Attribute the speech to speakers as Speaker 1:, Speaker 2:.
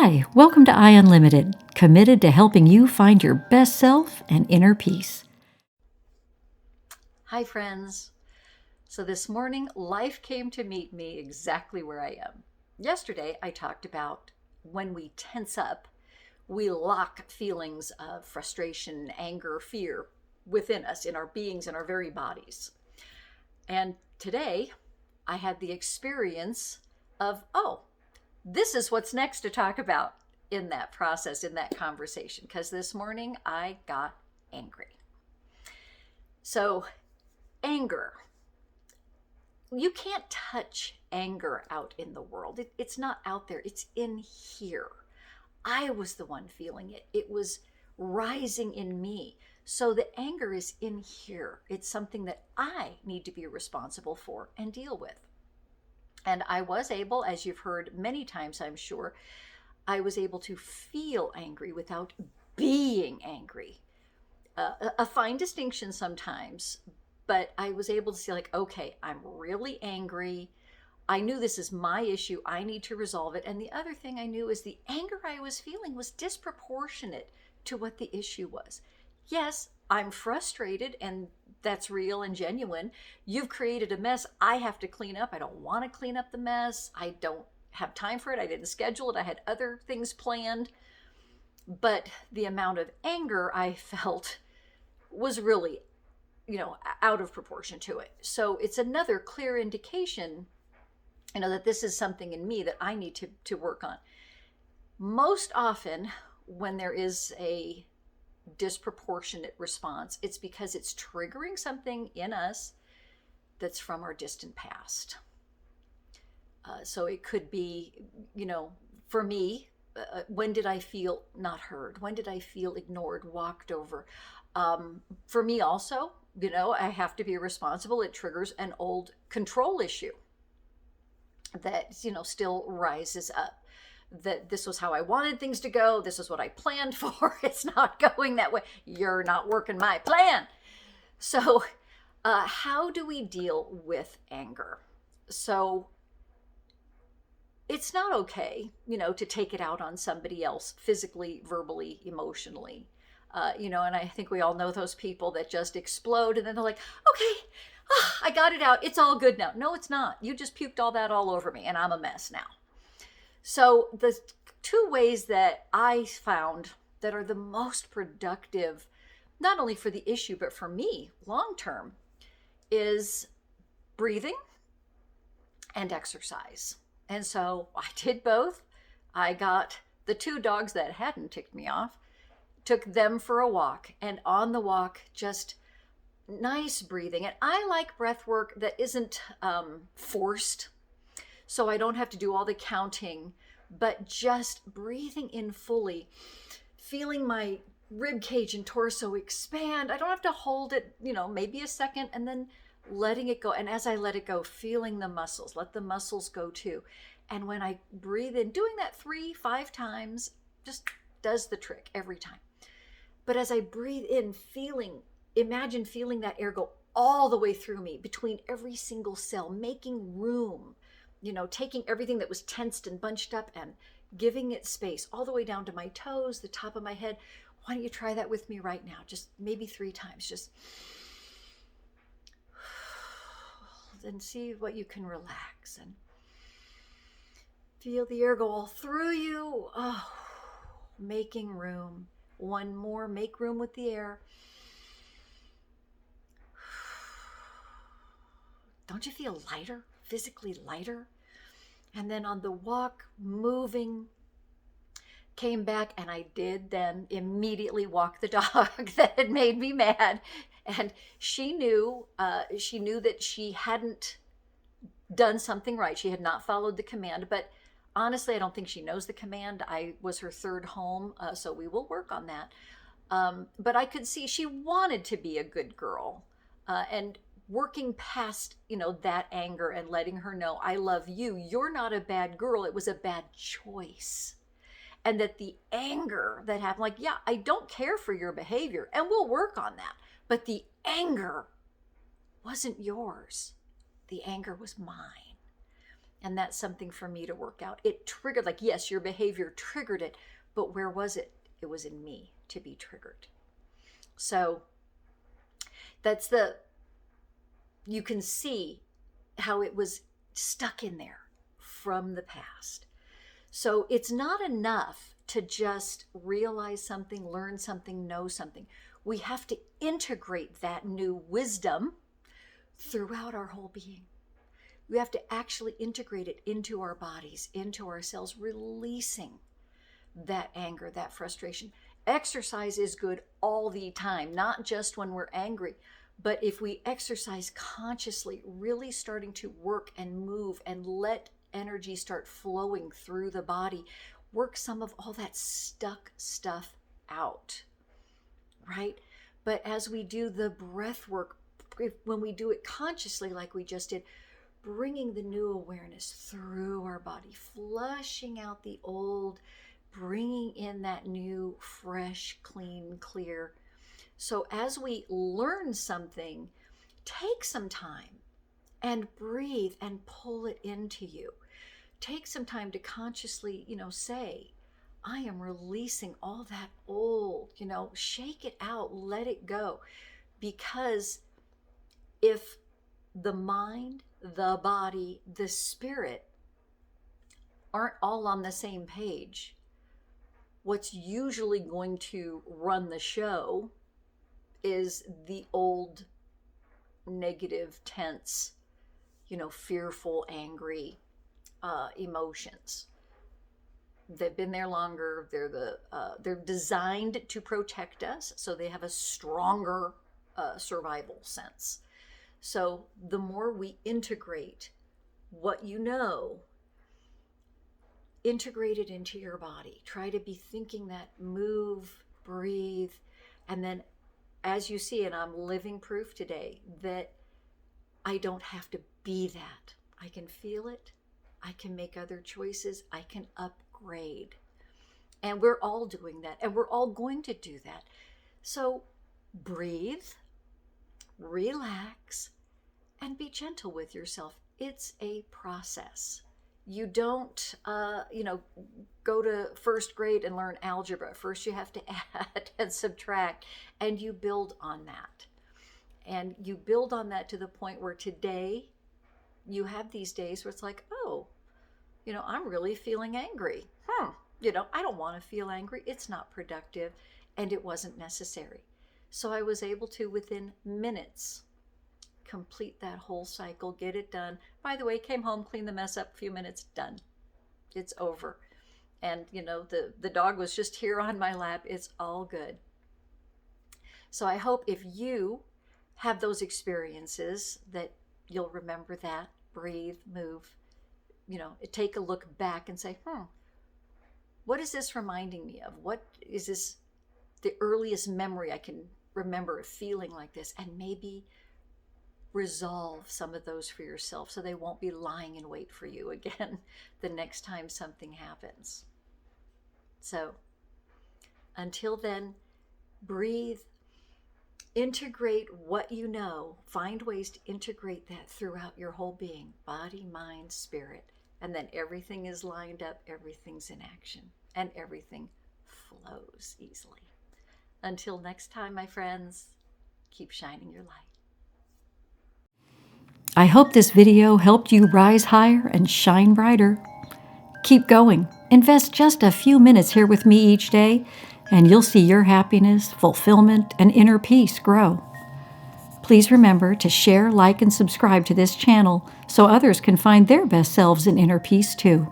Speaker 1: Hi, welcome to Unlimited, committed to helping you find your best self and inner peace.
Speaker 2: Hi, friends. So this morning, life came to meet me exactly where I am. Yesterday, I talked about when we tense up, we lock feelings of frustration, anger, fear within us, in our beings, in our very bodies. And today, I had the experience of, oh, this is what's next to talk about in that process, in that conversation. Because this morning, I got angry. So, anger. You can't touch anger out in the world. It's not out there, it's in here. I was the one feeling it. It was rising in me. So the anger is in here. It's something that I need to be responsible for and deal with. And I was able, as you've heard many times, I'm sure, I was able to feel angry without being angry. A fine distinction sometimes, but I was able to see, like, okay, I'm really angry. I knew this is my issue. I need to resolve it. And the other thing I knew is the anger I was feeling was disproportionate to what the issue was. Yes, I'm frustrated, and that's real and genuine. You've created a mess I have to clean up. I don't want to clean up the mess. I don't have time for it. I didn't schedule it. I had other things planned. But the amount of anger I felt was really, out of proportion to it. So it's another clear indication, that this is something in me that I need to work on. Most often, when there is a disproportionate response, it's because it's triggering something in us that's from our distant past. So it could be, for me, when did I feel not heard? When did I feel ignored, walked over? For me, also, I have to be responsible. It triggers an old control issue that, still rises up. That this was how I wanted things to go. This is what I planned for. It's not going that way. You're not working my plan. So, how do we deal with anger? So, it's not okay, to take it out on somebody else physically, verbally, emotionally. And I think we all know those people that just explode and then they're like, okay, I got it out. It's all good now. No, it's not. You just puked all that all over me and I'm a mess now. So the two ways that I found that are the most productive, not only for the issue, but for me long term, is breathing and exercise. And so I did both. I got the two dogs that hadn't ticked me off, took them for a walk, and on the walk, just nice breathing. And I like breath work that isn't forced, so I don't have to do all the counting, but just breathing in fully, feeling my rib cage and torso expand. I don't have to hold it, maybe a second, and then letting it go. And as I let it go, feeling the muscles, let the muscles go too. And when I breathe in, doing that 3-5 times just does the trick every time. But as I breathe in, imagine feeling that air go all the way through me, between every single cell, making room, taking everything that was tensed and bunched up and giving it space all the way down to my toes, the top of my head. Why don't you try that with me right now? Just maybe 3 times. Just then see what you can relax and feel the air go all through you. Oh, making room. One more, make room with the air. Don't you feel lighter, physically lighter? And then on the walk, moving, came back, and I did then immediately walk the dog that had made me mad. And she knew that she hadn't done something right. She had not followed the command, but honestly, I don't think she knows the command. I was her third home, so we will work on that. But I could see she wanted to be a good girl, and working past, that anger and letting her know, I love you. You're not a bad girl. It was a bad choice. And that the anger that happened, like, yeah, I don't care for your behavior and we'll work on that. But the anger wasn't yours. The anger was mine. And that's something for me to work out. It triggered, like, yes, your behavior triggered it, but where was it? It was in me to be triggered. So that's you can see how it was stuck in there from the past. So it's not enough to just realize something, learn something, know something. We have to integrate that new wisdom throughout our whole being. We have to actually integrate it into our bodies, into ourselves, releasing that anger, that frustration. Exercise is good all the time, not just when we're angry. But if we exercise consciously, really starting to work and move and let energy start flowing through the body, work some of all that stuck stuff out, right? But as we do the breath work, when we do it consciously, like we just did, bringing the new awareness through our body, flushing out the old, bringing in that new, fresh, clean, clear. So as we learn something, take some time and breathe and pull it into you. Take some time to consciously, say, I am releasing all that old, shake it out, let it go. Because if the mind, the body, the spirit aren't all on the same page, what's usually going to run the show is the old negative, tense, fearful, angry emotions. They've been there longer. They're designed to protect us, so they have a stronger survival sense. So the more we integrate what integrate it into your body. Try to be thinking that, move, breathe, and then as you see, and I'm living proof today that I don't have to be that. I can feel it. I can make other choices. I can upgrade. And we're all doing that, and we're all going to do that. So breathe, relax, and be gentle with yourself. It's a process. You don't, go to first grade and learn algebra. First, you have to add and subtract, and you build on that. And you build on that to the point where today you have these days where it's like, oh, I'm really feeling angry. I don't want to feel angry. It's not productive, and it wasn't necessary. So I was able to, within minutes, complete that whole cycle, get it done. By the way, came home, cleaned the mess up, a few minutes, done. It's over. And, the dog was just here on my lap. It's all good. So I hope if you have those experiences that you'll remember that, breathe, move, take a look back and say, what is this reminding me of? What is this, the earliest memory I can remember of feeling like this? And maybe resolve some of those for yourself so they won't be lying in wait for you again the next time something happens. So until then, breathe, integrate what you know, find ways to integrate that throughout your whole being, body, mind, spirit, and then everything is lined up, everything's in action, and everything flows easily. Until next time, my friends, keep shining your light.
Speaker 1: I hope this video helped you rise higher and shine brighter. Keep going. Invest just a few minutes here with me each day, and you'll see your happiness, fulfillment, and inner peace grow. Please remember to share, like, and subscribe to this channel so others can find their best selves in inner peace too.